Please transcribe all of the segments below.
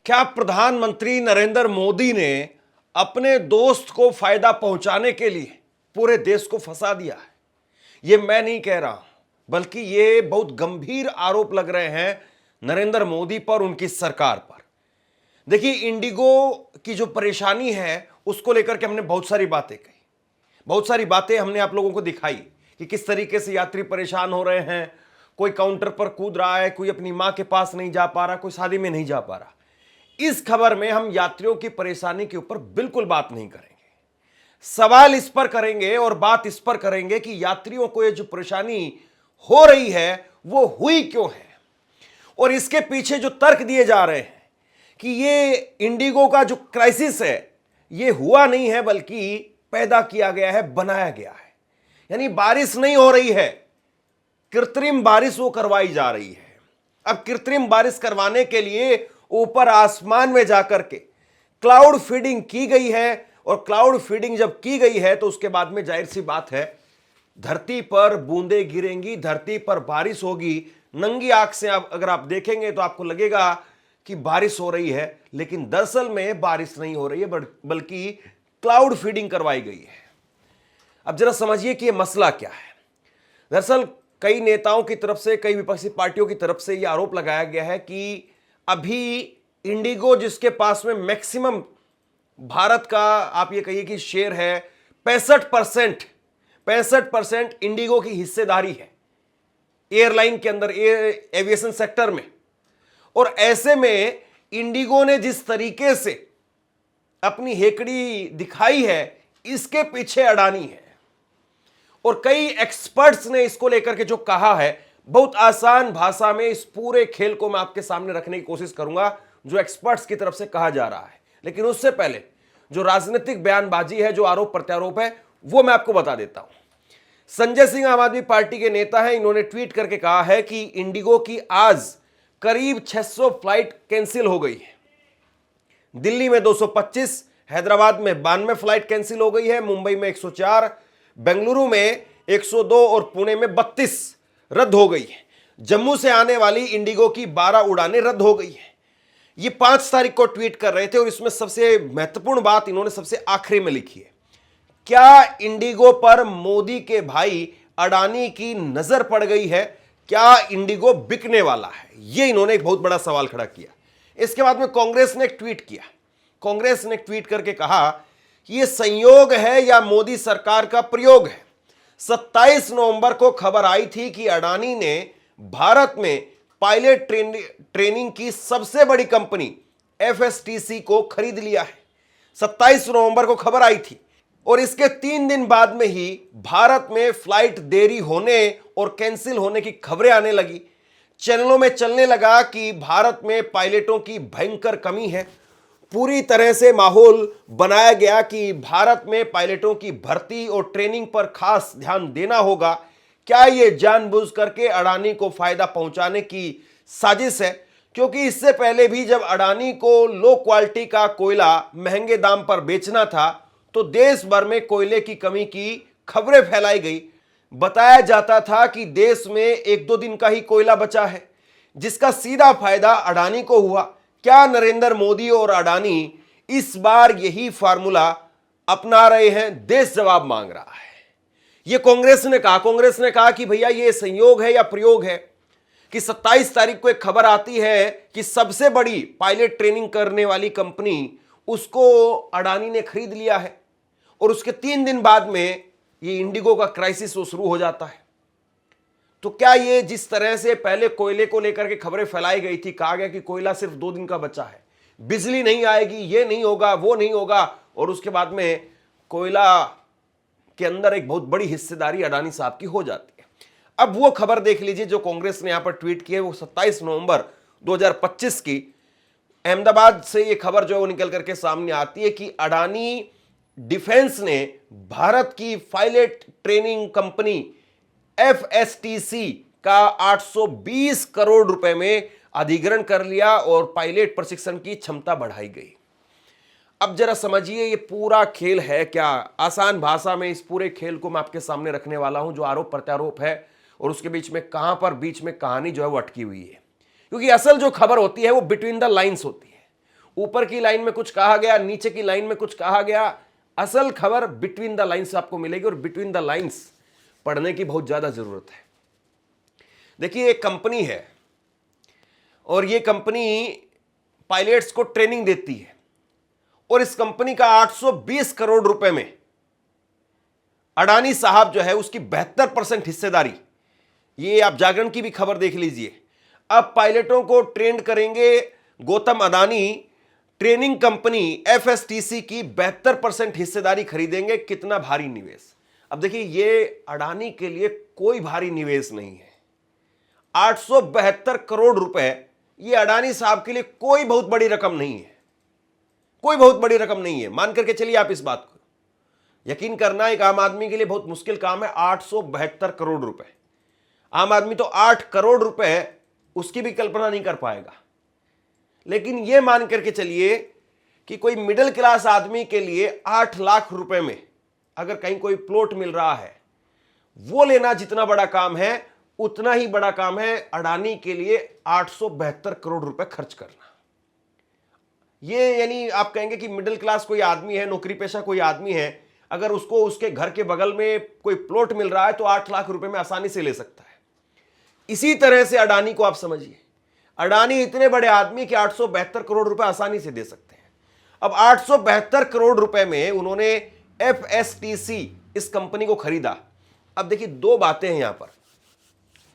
क्या प्रधानमंत्री नरेंद्र मोदी ने अपने दोस्त को फायदा पहुंचाने के लिए पूरे देश को फंसा दिया है? यह मैं नहीं कह रहा, बल्कि ये बहुत गंभीर आरोप लग रहे हैं नरेंद्र मोदी पर, उनकी सरकार पर। देखिए, इंडिगो की जो परेशानी है उसको लेकर के हमने बहुत सारी बातें कही, बहुत सारी बातें हमने आप लोगों को दिखाई कि किस तरीके से यात्री परेशान हो रहे हैं। कोई काउंटर पर कूद रहा है, कोई अपनी मां के पास नहीं जा पा रहा, कोई शादी में नहीं जा पा रहा। इस खबर में हम यात्रियों की परेशानी के ऊपर बिल्कुल बात नहीं करेंगे। सवाल इस पर करेंगे और बात इस पर करेंगे कि यात्रियों को ये जो परेशानी हो रही है वो हुई क्यों है, और इसके पीछे जो तर्क दिए जा रहे हैं कि ये इंडिगो का जो क्राइसिस है ये हुआ नहीं है, बल्कि पैदा किया गया है, बनाया गया है। यानी बारिश नहीं हो रही है, कृत्रिम बारिश वो करवाई जा रही है। अब कृत्रिम बारिश करवाने के लिए ऊपर आसमान में जाकर के क्लाउड फीडिंग की गई है, और क्लाउड फीडिंग जब की गई है तो उसके बाद में जाहिर सी बात है धरती पर बूंदें गिरेंगी, धरती पर बारिश होगी। नंगी आंख से अगर आप देखेंगे तो आपको लगेगा कि बारिश हो रही है, लेकिन दरअसल में बारिश नहीं हो रही है, बल्कि क्लाउड फीडिंग करवाई गई है। अब जरा समझिए कि यह मसला क्या है। दरअसल कई नेताओं की तरफ से, कई विपक्षी पार्टियों की तरफ से यह आरोप लगाया गया है कि अभी इंडिगो, जिसके पास में मैक्सिमम भारत का आप ये कहिए कि शेयर है, 65% इंडिगो की हिस्सेदारी है एयरलाइन के अंदर, एविएशन सेक्टर में। और ऐसे में इंडिगो ने जिस तरीके से अपनी हेकड़ी दिखाई है, इसके पीछे अडानी है। और कई एक्सपर्ट्स ने इसको लेकर के जो कहा है, बहुत आसान भाषा में इस पूरे खेल को मैं आपके सामने रखने की कोशिश करूंगा जो एक्सपर्ट्स की तरफ से कहा जा रहा है। लेकिन उससे पहले जो राजनीतिक बयानबाजी है, जो आरोप प्रत्यारोप है, वो मैं आपको बता देता हूं। संजय सिंह आम आदमी पार्टी के नेता हैं, इन्होंने ट्वीट करके कहा है कि इंडिगो की आज करीब 600 फ्लाइट कैंसिल हो गई है। दिल्ली में 225, हैदराबाद में 92 फ्लाइट कैंसिल हो गई है, मुंबई में 104, बेंगलुरु में 102 और पुणे में 32 रद्द हो गई है। जम्मू से आने वाली इंडिगो की 12 उड़ानें रद्द हो गई है। ये 5 तारीख को ट्वीट कर रहे थे, और इसमें सबसे महत्वपूर्ण बात इन्होंने सबसे आखिरी में लिखी है, क्या इंडिगो पर मोदी के भाई अडानी की नजर पड़ गई है? क्या इंडिगो बिकने वाला है? ये इन्होंने एक बहुत बड़ा सवाल खड़ा किया। इसके बाद में कांग्रेस ने एक ट्वीट किया। कांग्रेस ने ट्वीट करके कहा कि यह संयोग है या मोदी सरकार का प्रयोग है। 27 नवंबर को खबर आई थी कि अडानी ने भारत में पायलट ट्रेनिंग की सबसे बड़ी कंपनी एफएसटीसी को खरीद लिया है। 27 नवंबर को खबर आई थी, और इसके 3 दिन बाद में ही भारत में फ्लाइट देरी होने और कैंसिल होने की खबरें आने लगी। चैनलों में चलने लगा कि भारत में पायलटों की भयंकर कमी है। पूरी तरह से माहौल बनाया गया कि भारत में पायलटों की भर्ती और ट्रेनिंग पर खास ध्यान देना होगा। क्या यह जानबूझ करके अडानी को फायदा पहुंचाने की साजिश है? क्योंकि इससे पहले भी जब अडानी को लो क्वालिटी का कोयला महंगे दाम पर बेचना था तो देश भर में कोयले की कमी की खबरें फैलाई गई। बताया जाता था कि देश में 1-2 दिन का ही कोयला बचा है, जिसका सीधा फायदा अडानी को हुआ। क्या नरेंद्र मोदी और अडानी इस बार यही फार्मूला अपना रहे हैं? देश जवाब मांग रहा है। यह कांग्रेस ने कहा। कांग्रेस ने कहा कि भैया ये संयोग है या प्रयोग है कि 27 तारीख को एक खबर आती है कि सबसे बड़ी पायलट ट्रेनिंग करने वाली कंपनी, उसको अडानी ने खरीद लिया है, और उसके 3 दिन बाद में ये इंडिगो का क्राइसिस वो शुरू हो जाता है। तो क्या ये जिस तरह से पहले कोयले को लेकर के खबरें फैलाई गई थी, कहा गया कि कोयला सिर्फ 2 दिन का बचा है, बिजली नहीं आएगी, ये नहीं होगा, वो नहीं होगा, और उसके बाद में कोयला के अंदर एक बहुत बड़ी हिस्सेदारी अडानी साहब की हो जाती है। अब वो खबर देख लीजिए जो कांग्रेस ने यहां पर ट्वीट की है, वो 27 नवंबर 2025 की अहमदाबाद से ये खबर जो है वो निकल करके सामने आती है कि अडानी डिफेंस ने भारत की पायलट ट्रेनिंग कंपनी एफएसटीसी का 820 करोड़ रुपए में अधिग्रहण कर लिया और पायलट प्रशिक्षण की क्षमता बढ़ाई गई। अब जरा समझिए ये पूरा खेल है क्या। आसान भाषा में इस पूरे खेल को मैं आपके सामने रखने वाला हूं, जो आरोप प्रत्यारोप है और उसके बीच में कहां पर बीच में कहानी जो है वो अटकी हुई है। क्योंकि असल जो खबर होती है वो बिटवीन द लाइंस होती है, ऊपर की लाइन में कुछ कहा गया, नीचे की लाइन में कुछ कहा गया। असल खबर बिटवीन द लाइंस आपको मिलेगी और बिटवीन द लाइंस पढ़ने की बहुत ज्यादा जरूरत है। देखिए एक कंपनी है और ये कंपनी पायलट्स को ट्रेनिंग देती है और इस कंपनी का 820 करोड़ रुपए में अडानी साहब जो है उसकी 72% हिस्सेदारी। ये आप जागरण की भी खबर देख लीजिए। अब पायलटों को ट्रेंड करेंगे गौतम अडानी, ट्रेनिंग कंपनी एफएसटीसी की 72% हिस्सेदारी खरीदेंगे। कितना भारी निवेश। अब देखिए ये अडानी के लिए कोई भारी निवेश नहीं है। 872 करोड़ रुपए ये अडानी साहब के लिए कोई बहुत बड़ी रकम नहीं है, कोई बहुत बड़ी रकम नहीं है। मान करके चलिए आप इस बात को, यकीन करना एक आम आदमी के लिए बहुत मुश्किल काम है। 872 करोड़ रुपए, आम आदमी तो 8 करोड़ रुपए उसकी भी कल्पना नहीं कर पाएगा। लेकिन यह मान करके चलिए कि कोई मिडिल क्लास आदमी के लिए 8 लाख रुपए में अगर कहीं कोई प्लॉट मिल रहा है, वो लेना जितना बड़ा काम है उतना ही बड़ा काम है अडानी के लिए 872 करोड़ रुपए खर्च करना। ये यानी आप कहेंगे कि मिडिल क्लास कोई आदमी है, नौकरी पेशा कोई आदमी है, अगर उसको उसके घर के बगल में कोई प्लॉट मिल रहा है तो 8 लाख रुपए में आसानी से ले सकता है। इसी तरह से अडानी को आप समझिए, अडानी इतने बड़े आदमी कि 872 करोड़ रुपए आसानी से दे सकते हैं। अब 872 करोड़ रुपए में उन्होंने एफएसटीसी इस कंपनी को खरीदा। अब देखिए दो बातें हैं यहां पर,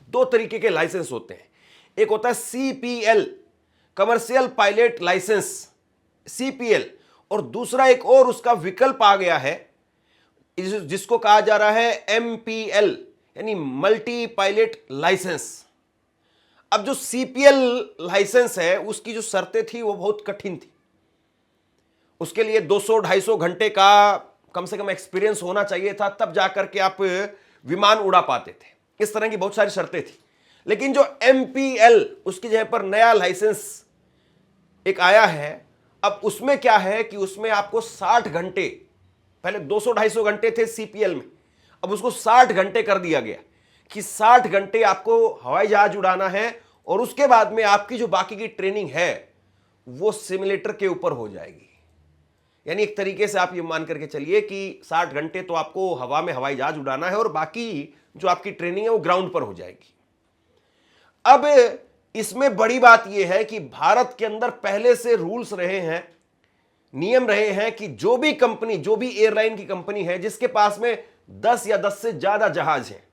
दो तरीके के लाइसेंस होते हैं। एक होता है CPL, commercial pilot licence, CPL, और दूसरा एक और उसका विकल्प आ गया है जिसको कहा जा रहा है एमपीएल, यानी मल्टी पायलट लाइसेंस। अब जो सीपीएल लाइसेंस है उसकी जो शर्तें थी वो बहुत कठिन थी। उसके लिए 200-250 घंटे का कम से कम एक्सपीरियंस होना चाहिए था, तब जाकर के आप विमान उड़ा पाते थे। इस तरह की बहुत सारी शर्तें थी। लेकिन जो एमपीएल उसकी जगह पर नया लाइसेंस एक आया है, अब उसमें क्या है कि उसमें आपको 60 घंटे, पहले 200-250 घंटे थे सीपीएल में, अब उसको 60 घंटे कर दिया गया कि 60 घंटे आपको हवाई जहाज उड़ाना है और उसके बाद में आपकी जो बाकी की ट्रेनिंग है वो सिमुलेटर के ऊपर हो जाएगी। यानी एक तरीके से आप ये मान करके चलिए कि 60 घंटे तो आपको हवा में हवाई जहाज उड़ाना है और बाकी जो आपकी ट्रेनिंग है वो ग्राउंड पर हो जाएगी। अब इसमें बड़ी बात यह है कि भारत के अंदर पहले से रूल्स रहे हैं, नियम रहे हैं कि जो भी कंपनी, जो भी एयरलाइन की कंपनी है जिसके पास में 10 या 10 से ज्यादा जहाज हैं,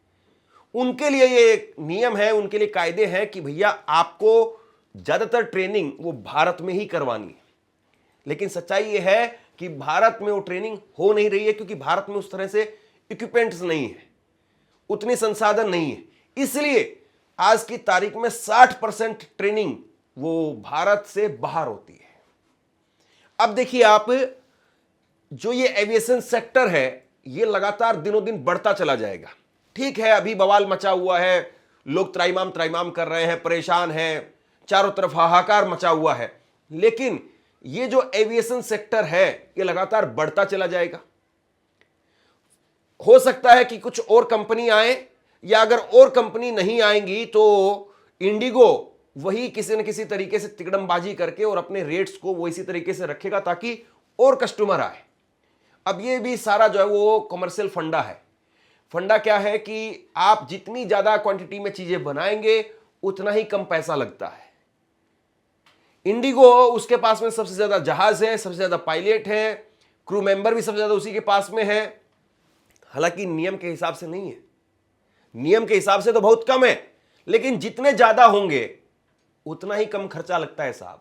उनके लिए ये नियम है, उनके लिए कायदे हैं कि भैया आपको ज्यादातर ट्रेनिंग वो भारत में ही करवानी है। लेकिन सच्चाई ये है कि भारत में वो ट्रेनिंग हो नहीं रही है क्योंकि भारत में उस तरह से इक्विपमेंट्स नहीं है, उतने संसाधन नहीं है। इसलिए आज की तारीख में 60% ट्रेनिंग वो भारत से बाहर होती है। अब देखिए आप, जो ये एविएशन सेक्टर है ये लगातार दिनों दिन बढ़ता चला जाएगा। ठीक है, अभी बवाल मचा हुआ है, लोग त्राइमाम त्राइमाम कर रहे हैं, परेशान हैं, चारों तरफ हाहाकार मचा हुआ है, लेकिन ये जो एविएशन सेक्टर है ये लगातार बढ़ता चला जाएगा। हो सकता है कि कुछ और कंपनी आए, या अगर और कंपनी नहीं आएंगी तो इंडिगो वही किसी न किसी तरीके से तिकड़मबाजी करके और अपने रेट्स को वो इसी तरीके से रखेगा ताकि और कस्टमर आए। अब ये भी सारा जो है वो कमर्शियल फंडा है। फंडा क्या है कि आप जितनी ज्यादा क्वांटिटी में चीजें बनाएंगे उतना ही कम पैसा लगता है। इंडिगो, उसके पास में सबसे ज्यादा जहाज है, सबसे ज्यादा पायलट है, क्रू मेंबर भी सबसे ज्यादा उसी के पास में है। हालांकि नियम के हिसाब से नहीं है, नियम के हिसाब से तो बहुत कम है, लेकिन जितने ज्यादा होंगे उतना ही कम खर्चा लगता है साहब।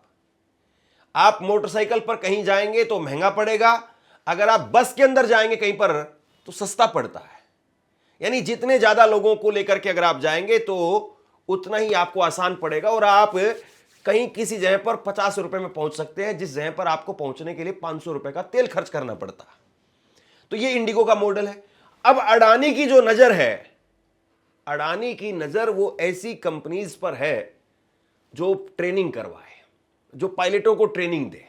आप मोटरसाइकिल पर कहीं जाएंगे तो महंगा पड़ेगा, अगर आप बस के अंदर जाएंगे कहीं पर तो सस्ता पड़ता है। यानी जितने ज्यादा लोगों को लेकर के अगर आप जाएंगे तो उतना ही आपको आसान पड़ेगा और आप कहीं किसी जगह पर 50 रुपए में पहुंच सकते हैं, जिस जगह पर आपको पहुंचने के लिए 500 रुपए का तेल खर्च करना पड़ता। तो ये इंडिगो का मॉडल है। अब अडानी की जो नजर है, अडानी की नजर वो ऐसी कंपनीज पर है जो ट्रेनिंग करवाए, जो पायलटों को ट्रेनिंग दे।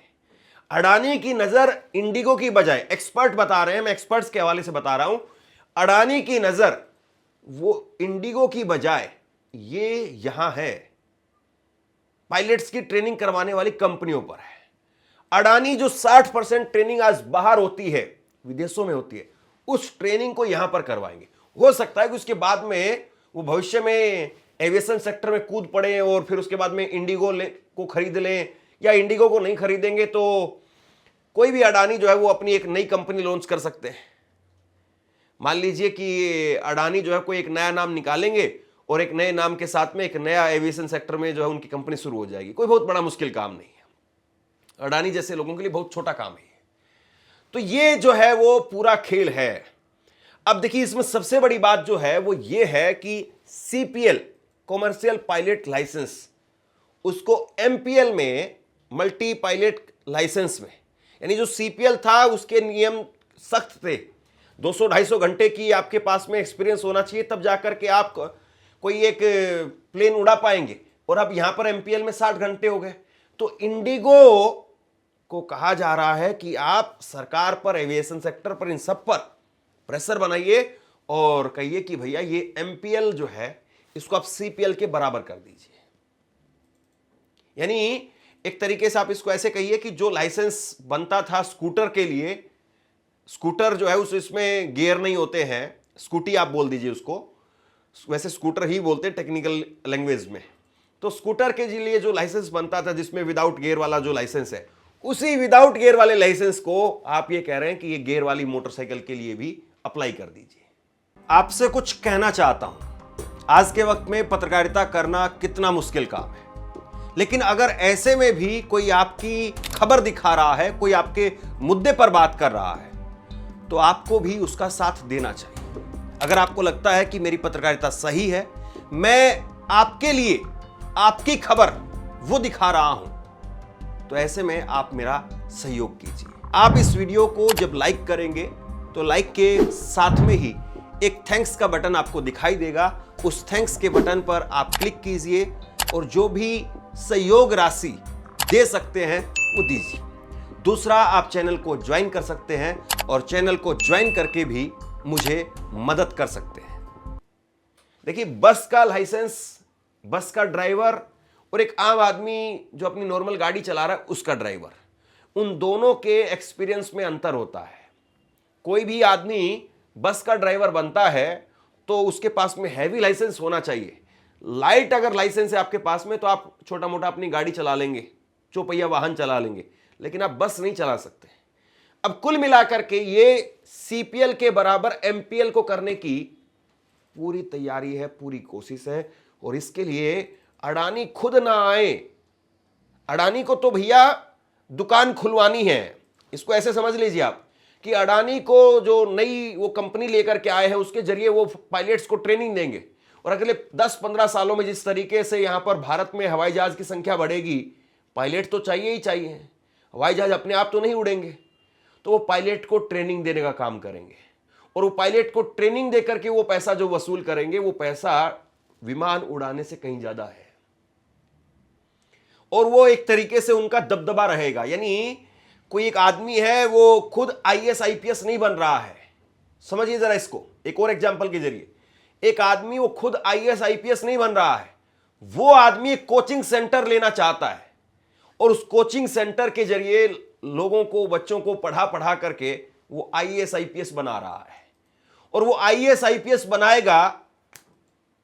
अडानी की नजर इंडिगो की बजाय, एक्सपर्ट बता रहे हैं, मैं एक्सपर्ट्स के हवाले से बता रहा हूं, अडानी की नजर वो इंडिगो की बजाय ये यहां है पायलट्स की ट्रेनिंग करवाने वाली कंपनियों पर है। अडानी जो 60% ट्रेनिंग आज बाहर होती है, विदेशों में होती है, उस ट्रेनिंग को यहां पर करवाएंगे। हो सकता है कि उसके बाद में वो भविष्य में एविएशन सेक्टर में कूद पड़े और फिर उसके बाद में इंडिगो को खरीद लें, या इंडिगो को नहीं खरीदेंगे तो कोई भी अडानी जो है वो अपनी एक नई कंपनी लॉन्च कर सकते हैं। मान लीजिए कि अडानी जो है कोई एक नया नाम निकालेंगे और एक नए नाम के साथ में एक नया एविएशन सेक्टर में जो है उनकी कंपनी शुरू हो जाएगी। कोई बहुत बड़ा मुश्किल काम नहीं है, अडानी जैसे लोगों के लिए बहुत छोटा काम है। तो ये जो है वो पूरा खेल है। अब देखिए इसमें सबसे बड़ी बात जो है वो ये है कि सीपीएल, कॉमर्शियल पायलट लाइसेंस, उसको एमपीएल में, मल्टी पायलट लाइसेंस में, यानी जो सीपीएल था उसके नियम सख्त थे। 200-250 घंटे की आपके पास में एक्सपीरियंस होना चाहिए, तब जाकर के आप कोई एक प्लेन उड़ा पाएंगे। और अब यहां पर एमपीएल में 60 घंटे हो गए। तो इंडिगो को कहा जा रहा है कि आप सरकार पर, एविएशन सेक्टर पर, इन सब पर प्रेशर बनाइए और कहिए कि भैया ये एमपीएल जो है इसको आप सीपीएल के बराबर कर दीजिए। यानी एक तरीके से आप इसको ऐसे कहिए कि जो लाइसेंस बनता था स्कूटर के लिए, स्कूटर जो है इसमें गियर नहीं होते हैं, स्कूटी आप बोल दीजिए उसको, वैसे स्कूटर ही बोलते हैं टेक्निकल लैंग्वेज में। तो स्कूटर के लिए जो लाइसेंस बनता था जिसमें विदाउट गियर वाला जो लाइसेंस है, उसी विदाउट गियर वाले लाइसेंस को आप ये कह रहे हैं कि ये गियर वाली मोटरसाइकिल के लिए भी अप्लाई कर दीजिए। आपसे कुछ कहना चाहता हूं, आज के वक्त में पत्रकारिता करना कितना मुश्किल काम है, लेकिन अगर ऐसे में भी कोई आपकी खबर दिखा रहा है, कोई आपके मुद्दे पर बात कर रहा है, तो आपको भी उसका साथ देना चाहिए। अगर आपको लगता है कि मेरी पत्रकारिता सही है, मैं आपके लिए आपकी खबर वो दिखा रहा हूं, तो ऐसे में आप मेरा सहयोग कीजिए। आप इस वीडियो को जब लाइक करेंगे तो लाइक के साथ में ही एक थैंक्स का बटन आपको दिखाई देगा। उस थैंक्स के बटन पर आप क्लिक कीजिए और जो भी सहयोग राशि दे सकते हैं वो दीजिए। दूसरा, आप चैनल को ज्वाइन कर सकते हैं और चैनल को ज्वाइन करके भी मुझे मदद कर सकते हैं। देखिए, बस का लाइसेंस, बस का ड्राइवर और एक आम आदमी जो अपनी नॉर्मल गाड़ी चला रहा है उसका ड्राइवर, उन दोनों के एक्सपीरियंस में अंतर होता है। कोई भी आदमी बस का ड्राइवर बनता है तो उसके पास में हैवी लाइसेंस होना चाहिए। लाइट अगर लाइसेंस है आपके पास में तो आप छोटा मोटा अपनी गाड़ी चला लेंगे, चौपहिया वाहन चला लेंगे, लेकिन आप बस नहीं चला सकते। अब कुल मिलाकर के ये सीपीएल के बराबर एमपीएल को करने की पूरी तैयारी है, पूरी कोशिश है। और इसके लिए अडानी खुद ना आए। अडानी को तो भैया दुकान खुलवानी है। इसको ऐसे समझ लीजिए आप कि अडानी को जो नई वो कंपनी लेकर के आए हैं उसके जरिए वो पायलट्स को ट्रेनिंग देंगे। और अगले 10-15 सालों में जिस तरीके से यहां पर भारत में हवाई जहाज की संख्या बढ़ेगी, पायलट तो चाहिए ही चाहिए। हवाई जहाज अपने आप तो नहीं उड़ेंगे, तो वो पायलट को ट्रेनिंग देने का काम करेंगे। और वो पायलट को ट्रेनिंग देकर के वो पैसा जो वसूल करेंगे, वो पैसा विमान उड़ाने से कहीं ज्यादा है। और वो एक तरीके से उनका दबदबा रहेगा। यानी कोई एक आदमी है वो खुद आईएएस आईपीएस नहीं बन रहा है। समझिए जरा इसको एक और एग्जांपल के जरिए। एक आदमी वो खुद आईएएस आईपीएस नहीं बन रहा है, वो आदमी एक कोचिंग सेंटर लेना चाहता है और उस कोचिंग सेंटर के जरिए लोगों को, बच्चों को पढ़ा पढ़ा करके वो आईएएस आईपीएस बना रहा है। और वो आईएएस आईपीएस बनाएगा,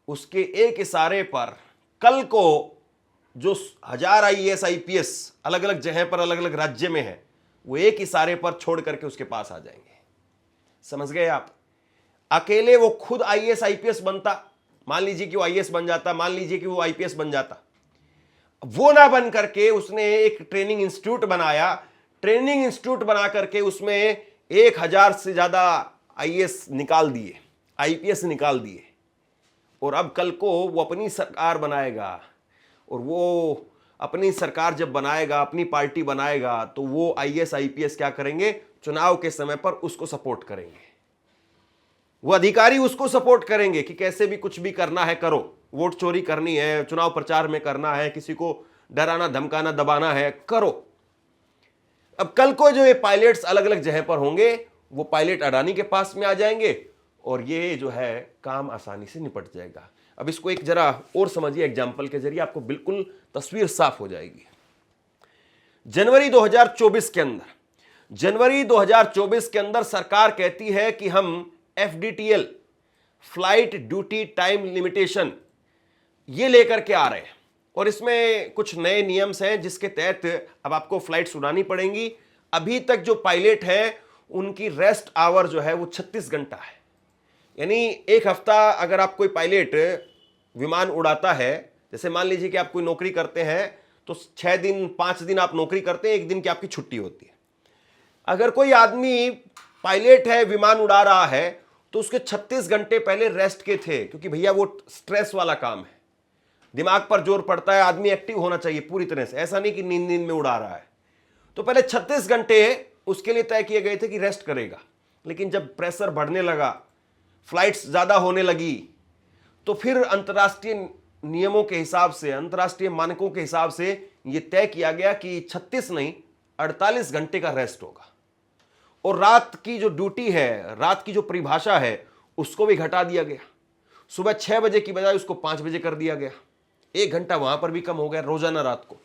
उसके एक इशारे पर कल को जो 1000 आईएएस आईपीएस अलग अलग जगह पर, अलग अलग राज्य में है, वो एक इशारे पर छोड़ करके उसके पास आ जाएंगे। समझ गए आप? अकेले वो खुद आईएएस आईपीएस बनता, मान लीजिए कि वो आईएएस बन जाता, मान लीजिए कि वो आईपीएस बन जाता, वो ना बन करके उसने एक ट्रेनिंग इंस्टीट्यूट बनाया। ट्रेनिंग इंस्टीट्यूट बना करके उसमें 1000 से ज्यादा आईएएस निकाल दिए, आईपीएस निकाल दिए। और अब कल को वो अपनी सरकार बनाएगा, और वो अपनी सरकार जब बनाएगा, अपनी पार्टी बनाएगा, तो वो आईएएस आईपीएस क्या करेंगे, चुनाव के समय पर उसको सपोर्ट करेंगे। वो अधिकारी उसको सपोर्ट करेंगे कि कैसे भी कुछ भी करना है करो, वोट चोरी करनी है, चुनाव प्रचार में करना है, किसी को डराना धमकाना दबाना है, करो। अब कल को जो ये पायलट्स अलग अलग जगह पर होंगे, वो पायलट अडानी के पास में आ जाएंगे और ये जो है काम आसानी से निपट जाएगा। अब इसको एक जरा और समझिए एग्जाम्पल के जरिए, आपको बिल्कुल तस्वीर साफ हो जाएगी। जनवरी 2024 के अंदर सरकार कहती है कि हम FDTL, flight duty time limitation, ये लेकर के आ रहे हैं और इसमें कुछ नए नियम्स हैं जिसके तहत अब आपको फ्लाइट्स उड़ानी पड़ेंगी। अभी तक जो पायलट है उनकी रेस्ट आवर जो है वो 36 घंटा है। यानी एक हफ्ता अगर आप कोई पायलट विमान उड़ाता है, जैसे मान लीजिए कि आप कोई नौकरी करते हैं तो 6 दिन 5 दिन आप नौकरी करते हैं, 1 दिन की आपकी छुट्टी होती है। अगर कोई आदमी पायलट है, विमान उड़ा रहा है, तो उसके 36 घंटे पहले रेस्ट के थे, क्योंकि भैया वो स्ट्रेस वाला काम है, दिमाग पर जोर पड़ता है, आदमी एक्टिव होना चाहिए पूरी तरह से, ऐसा नहीं कि नींद नींद में उड़ा रहा है। तो पहले 36 घंटे उसके लिए तय किए गए थे कि रेस्ट करेगा। लेकिन जब प्रेशर बढ़ने लगा, फ्लाइट्स ज्यादा होने लगी, तो फिर अंतर्राष्ट्रीय नियमों के हिसाब से, अंतर्राष्ट्रीय मानकों के हिसाब से यह तय किया गया कि 36 नहीं 48 घंटे का रेस्ट होगा। और रात की जो ड्यूटी है, रात की जो परिभाषा है, उसको भी घटा दिया गया। सुबह 6 बजे की बजाय उसको 5 बजे कर दिया गया। 1 घंटा वहां पर भी कम हो गया रोजाना रात को।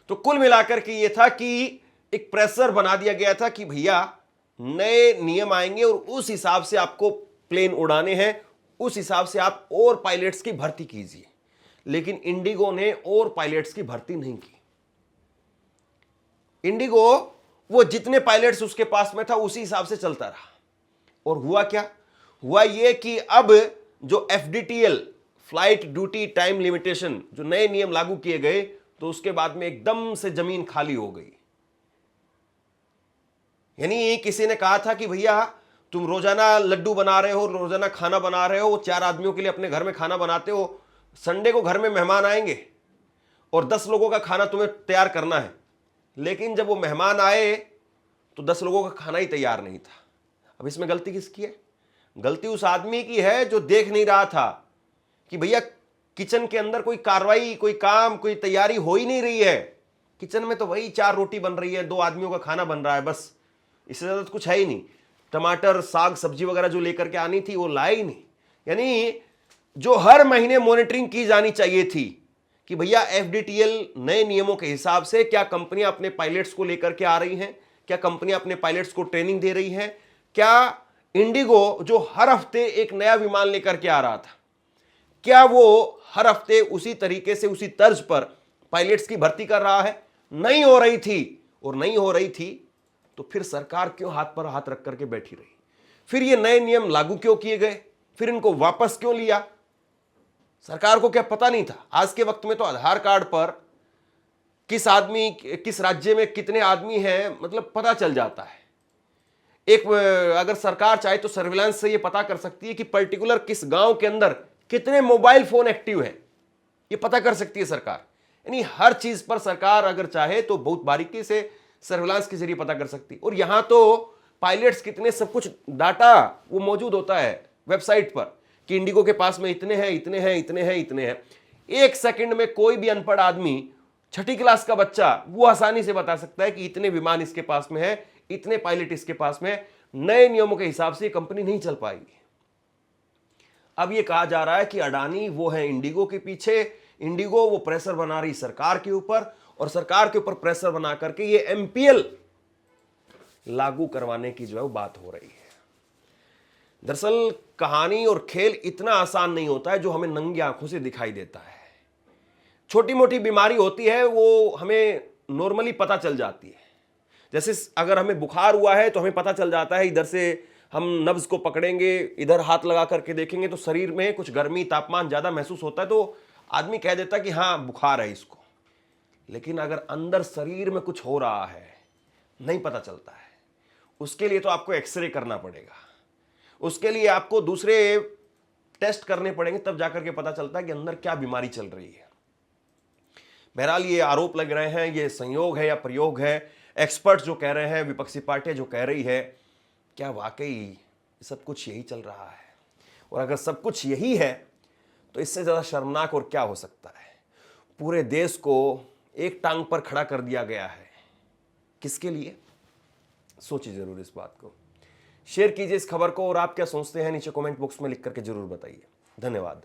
तो कुल मिलाकर के ये था कि एक प्रेशर बना दिया गया था कि भैया नए नियम आएंगे और उस हिसाब से आपको प्लेन उड़ाने हैं, उस हिसाब से आप और पायलट्स की भर्ती कीजिए। लेकिन इंडिगो ने और पायलट्स की भर्ती नहीं की। इंडिगो वो जितने पायलट्स उसके पास में था उसी हिसाब से चलता रहा। और हुआ क्या? हुआ ये कि अब जो FDTL, flight duty time limitation, जो नए नियम लागू किए गए, तो उसके बाद में एकदम से जमीन खाली हो गई। यानी किसी ने कहा था कि भैया तुम रोजाना लड्डू बना रहे हो, रोजाना खाना बना रहे हो, 4 आदमियों के लिए अपने घर में खाना बनाते हो, संडे को घर में मेहमान आएंगे और 10 लोगों का खाना तुम्हें तैयार करना है। लेकिन जब वो मेहमान आए तो 10 लोगों का खाना ही तैयार नहीं था। अब इसमें गलती किसकी है? गलती उस आदमी की है जो देख नहीं रहा था कि भैया किचन के अंदर कोई कार्रवाई, कोई काम, कोई तैयारी हो ही नहीं रही है। किचन में तो वही 4 रोटी बन रही है, 2 आदमियों का खाना बन रहा है, बस, इससे ज्यादा तो कुछ है ही नहीं। टमाटर, साग, सब्जी वगैरह जो लेकर के आनी थी वो लाए ही नहीं। यानी जो हर महीने मॉनिटरिंग की जानी चाहिए थी कि भैया FDTL नए नियमों के हिसाब से क्या कंपनियां अपने पायलट्स को लेकर के आ रही हैं, क्या कंपनियां अपने पायलट्स को ट्रेनिंग दे रही हैं, क्या इंडिगो जो हर हफ्ते एक नया विमान लेकर के आ रहा था, क्या वो हर हफ्ते उसी तरीके से, उसी तर्ज पर पायलट्स की भर्ती कर रहा है? नहीं हो रही थी। और नहीं हो रही थी तो फिर सरकार क्यों हाथ पर हाथ रख करके बैठी रही? फिर ये नए नियम लागू क्यों किए गए? फिर इनको वापस क्यों लिया? सरकार को क्या पता नहीं था? आज के वक्त में तो आधार कार्ड पर किस आदमी, किस राज्य में कितने आदमी हैं, मतलब पता चल जाता है। एक अगर सरकार चाहे तो सर्विलांस से ये पता कर सकती है कि पर्टिकुलर किस गांव के अंदर कितने मोबाइल फोन एक्टिव है, ये पता कर सकती है सरकार। यानी हर चीज पर सरकार अगर चाहे तो बहुत बारीकी से सर्विलांस के जरिए पता कर सकती। और यहां तो पायलट्स कितने, सब कुछ डाटा वो मौजूद होता है वेबसाइट पर कि इंडिगो के पास में इतने हैं, इतने हैं, इतने हैं, इतने हैं। 1 सेकंड में कोई भी अनपढ़ आदमी, 6ठी क्लास का बच्चा, वो आसानी से बता सकता है कि इतने विमान इसके पास में है, इतने पायलट इसके पास में है। नए नियमों के हिसाब से कंपनी नहीं चल पाएगी। अब ये कहा जा रहा है कि अडानी वो है इंडिगो के पीछे, इंडिगो वो प्रेशर बना रही सरकार के ऊपर, और सरकार के ऊपर प्रेशर बना करके ये MPL लागू करवाने की जो है वो बात हो रही है। दरअसल कहानी और खेल इतना आसान नहीं होता है जो हमें नंगी आंखों से दिखाई देता है। छोटी मोटी बीमारी होती है वो हमें नॉर्मली पता चल जाती है। जैसे अगर हमें बुखार हुआ है तो हमें पता चल जाता है, इधर से हम नब्ज को पकड़ेंगे, इधर हाथ लगा करके देखेंगे तो शरीर में कुछ गर्मी, तापमान ज्यादा महसूस होता है, तो आदमी कह देता है कि हाँ बुखार है इसको। लेकिन अगर अंदर शरीर में कुछ हो रहा है, नहीं पता चलता है। उसके लिए तो आपको एक्सरे करना पड़ेगा, उसके लिए आपको दूसरे टेस्ट करने पड़ेंगे, तब जाकर के पता चलता है कि अंदर क्या बीमारी चल रही है। बहरहाल ये आरोप लग रहे हैं, ये संयोग है या प्रयोग है, एक्सपर्ट जो कह रहे हैं, विपक्षी पार्टी जो कह रही है, क्या वाकई सब कुछ यही चल रहा है? और अगर सब कुछ यही है तो इससे ज्यादा शर्मनाक और क्या हो सकता है? पूरे देश को एक टांग पर खड़ा कर दिया गया है। किसके लिए? सोचिए जरूर इस बात को। शेयर कीजिए इस खबर को, और आप क्या सोचते हैं नीचे कमेंट बॉक्स में लिख करके जरूर बताइए। धन्यवाद।